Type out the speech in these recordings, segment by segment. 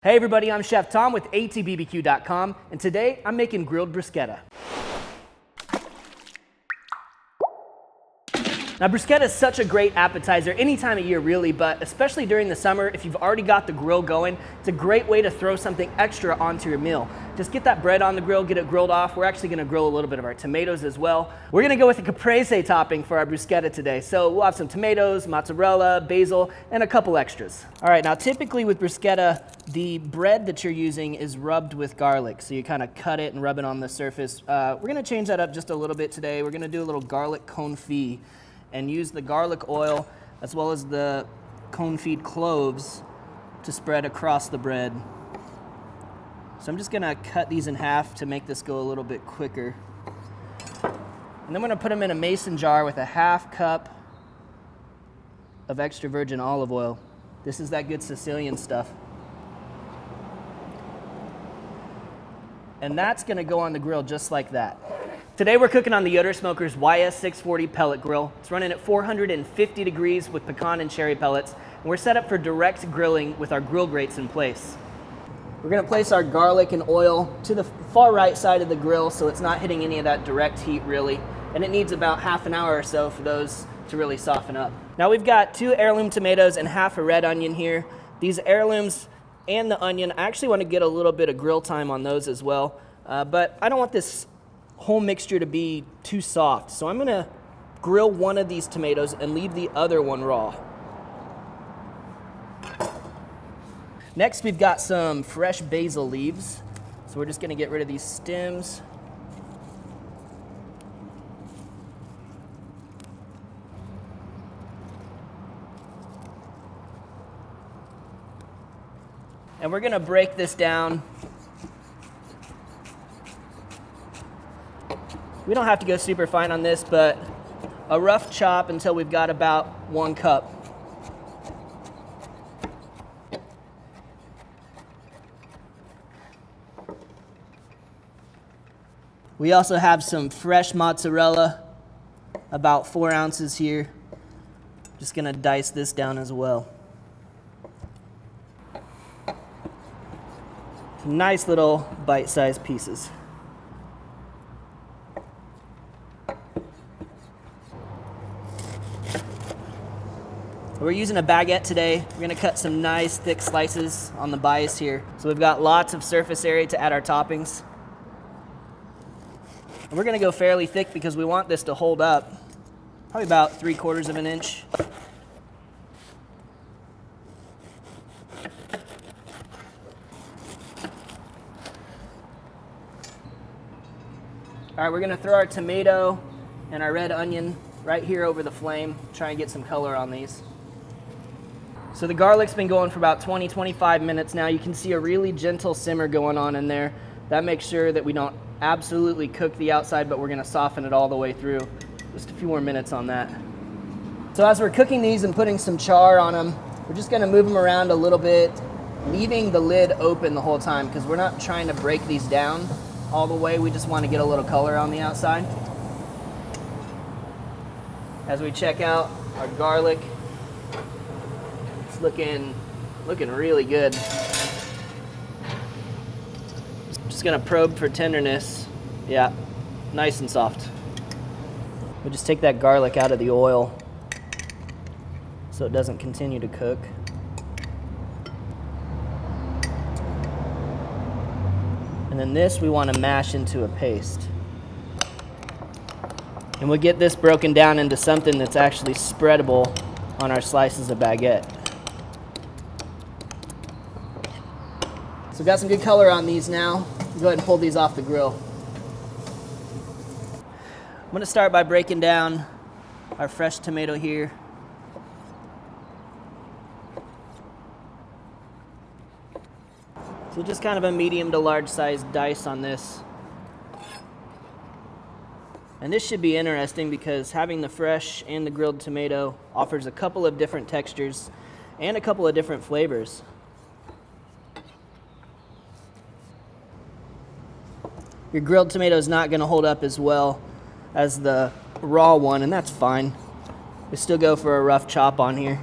Hey everybody, I'm Chef Tom with atbbq.com, and today I'm making grilled bruschetta. Now bruschetta is such a great appetizer any time of year really, but especially during the summer, if you've already got the grill going, it's a great way to throw something extra onto your meal. Just get that bread on the grill, get it grilled off. We're actually gonna grill a little bit of our tomatoes as well. We're gonna go with a caprese topping for our bruschetta today. So we'll have some tomatoes, mozzarella, basil, and a couple extras. All right, now typically with bruschetta, the bread that you're using is rubbed with garlic. So you kind of cut it and rub it on the surface. We're gonna change that up just a little bit today. We're gonna do a little garlic confit and use the garlic oil as well as the confit cloves to spread across the bread. So I'm just gonna cut these in half to make this go a little bit quicker. And then I'm gonna put them in a mason jar with a half cup of extra virgin olive oil. This is that good Sicilian stuff. And that's gonna go on the grill just like that. Today we're cooking on the Yoder Smoker's YS640 pellet grill. It's running at 450 degrees with pecan and cherry pellets, and we're set up for direct grilling with our grill grates in place. We're gonna place our garlic and oil to the far right side of the grill so it's not hitting any of that direct heat really, and it needs about half an hour or so for those to really soften up. Now we've got 2 heirloom tomatoes and half a red onion here. These heirlooms and the onion, I actually want to get a little bit of grill time on those as well, but I don't want this whole mixture to be too soft. So I'm gonna grill one of these tomatoes and leave the other one raw. Next, we've got some fresh basil leaves. So we're just gonna get rid of these stems. And we're gonna break this down. We don't have to go super fine on this, but a rough chop until we've got about 1 cup. We also have some fresh mozzarella, about 4 ounces here. Just gonna dice this down as well. Some nice little bite-sized pieces. We're using a baguette today. We're gonna cut some nice thick slices on the bias here. So we've got lots of surface area to add our toppings. And we're gonna go fairly thick because we want this to hold up. Probably about 3/4 of an inch. All right, we're gonna throw our tomato and our red onion right here over the flame. Try and get some color on these. So the garlic's been going for about 20-25 minutes now. You can see a really gentle simmer going on in there. That makes sure that we don't absolutely cook the outside, but we're gonna soften it all the way through. Just a few more minutes on that. So as we're cooking these and putting some char on them, we're just gonna move them around a little bit, leaving the lid open the whole time because we're not trying to break these down all the way. We just wanna get a little color on the outside. As we check out our garlic, looking really good. Just gonna probe for tenderness. Yeah, nice and soft. We'll just take that garlic out of the oil so it doesn't continue to cook. And then this we want to mash into a paste. And we'll get this broken down into something that's actually spreadable on our slices of baguette. So we've got some good color on these now. We'll go ahead and pull these off the grill. I'm gonna start by breaking down our fresh tomato here. So just kind of a medium to large size dice on this. And this should be interesting because having the fresh and the grilled tomato offers a couple of different textures and a couple of different flavors. Your grilled tomato is not going to hold up as well as the raw one, and that's fine. We still go for a rough chop on here.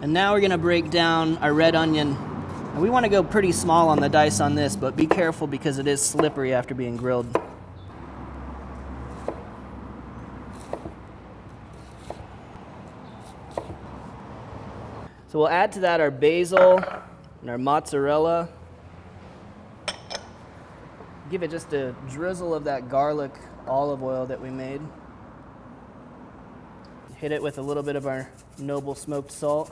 And now we're gonna break down our red onion. And we wanna go pretty small on the dice on this, but be careful because it is slippery after being grilled. So we'll add to that our basil and our mozzarella. Give it just a drizzle of that garlic olive oil that we made. Hit it with a little bit of our noble smoked salt.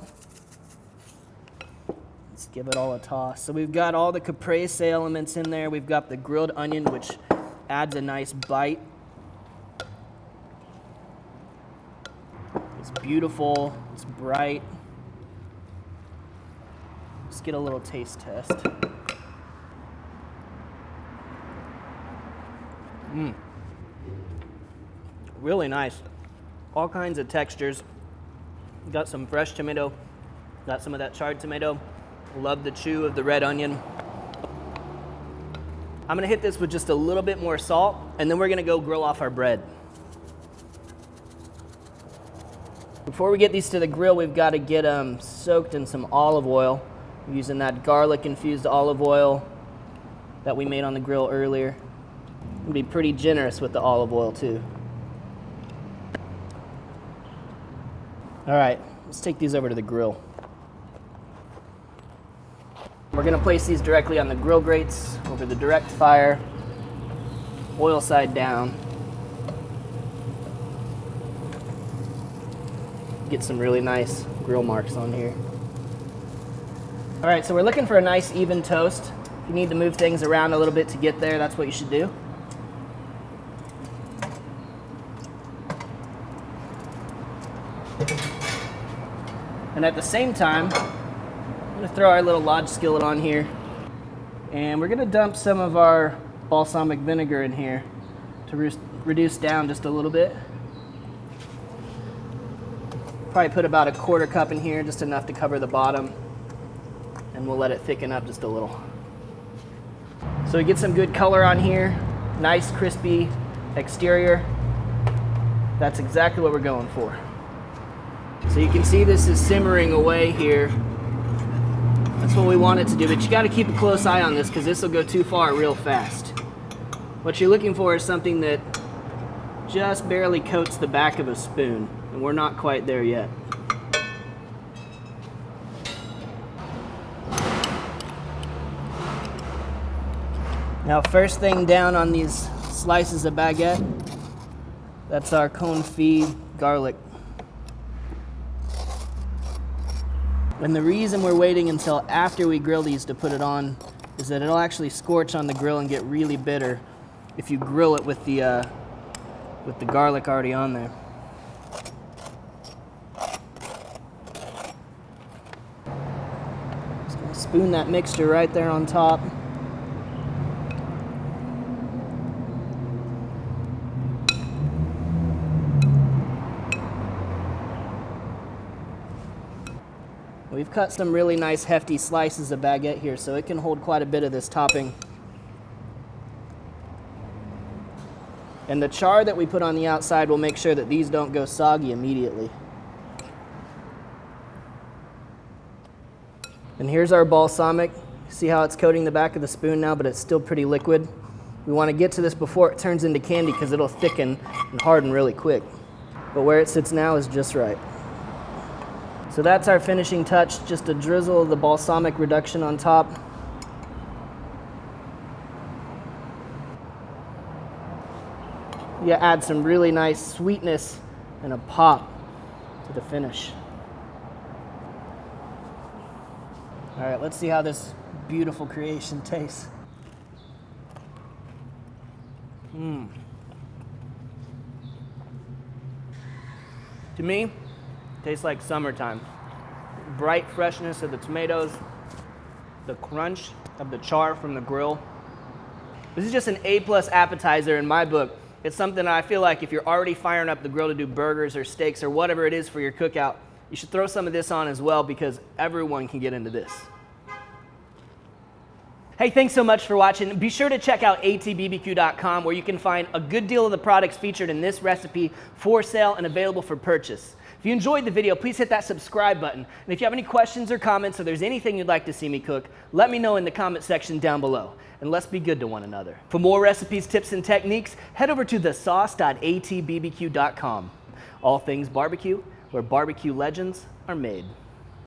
Let's give it all a toss. So we've got all the caprese elements in there. We've got the grilled onion, which adds a nice bite. It's beautiful, it's bright. Let's get a little taste test. Really nice. All kinds of textures. Got some fresh tomato, got some of that charred tomato. Love the chew of the red onion. I'm gonna hit this with just a little bit more salt, and then we're gonna go grill off our bread. Before we get these to the grill, we've got to get them soaked in some olive oil. We're using that garlic infused olive oil that we made on the grill earlier. We'll be pretty generous with the olive oil too. All right, let's take these over to the grill. We're gonna place these directly on the grill grates over the direct fire, oil side down. Get some really nice grill marks on here. All right, so we're looking for a nice even toast. If you need to move things around a little bit to get there, that's what you should do. And at the same time, I'm gonna throw our little lodge skillet on here, and we're gonna dump some of our balsamic vinegar in here to reduce down just a little bit. Probably put about a quarter cup in here, just enough to cover the bottom, and we'll let it thicken up just a little. So we get some good color on here, nice crispy exterior. That's exactly what we're going for. So you can see this is simmering away here. That's what we want it to do, but you got to keep a close eye on this because this will go too far real fast. What you're looking for is something that just barely coats the back of a spoon, and we're not quite there yet. Now, first thing down on these slices of baguette, that's our confit garlic. And the reason we're waiting until after we grill these to put it on is that it'll actually scorch on the grill and get really bitter if you grill it with the garlic already on there. Just gonna spoon that mixture right there on top. We've cut some really nice hefty slices of baguette here, so it can hold quite a bit of this topping. And the char that we put on the outside will make sure that these don't go soggy immediately. And here's our balsamic. See how it's coating the back of the spoon now, but it's still pretty liquid. We want to get to this before it turns into candy because it'll thicken and harden really quick. But where it sits now is just right. So that's our finishing touch, just a drizzle of the balsamic reduction on top. You add some really nice sweetness and a pop to the finish. All right, let's see how this beautiful creation tastes. To me, tastes like summertime. Bright freshness of the tomatoes, the crunch of the char from the grill. This is just an A+ appetizer in my book. It's something I feel like if you're already firing up the grill to do burgers or steaks or whatever it is for your cookout, you should throw some of this on as well because everyone can get into this. Hey, thanks so much for watching. Be sure to check out atbbq.com where you can find a good deal of the products featured in this recipe for sale and available for purchase. If you enjoyed the video, please hit that subscribe button. And if you have any questions or comments or there's anything you'd like to see me cook, let me know in the comment section down below. And let's be good to one another. For more recipes, tips, and techniques, head over to thesauce.atbbq.com. All things barbecue, where barbecue legends are made.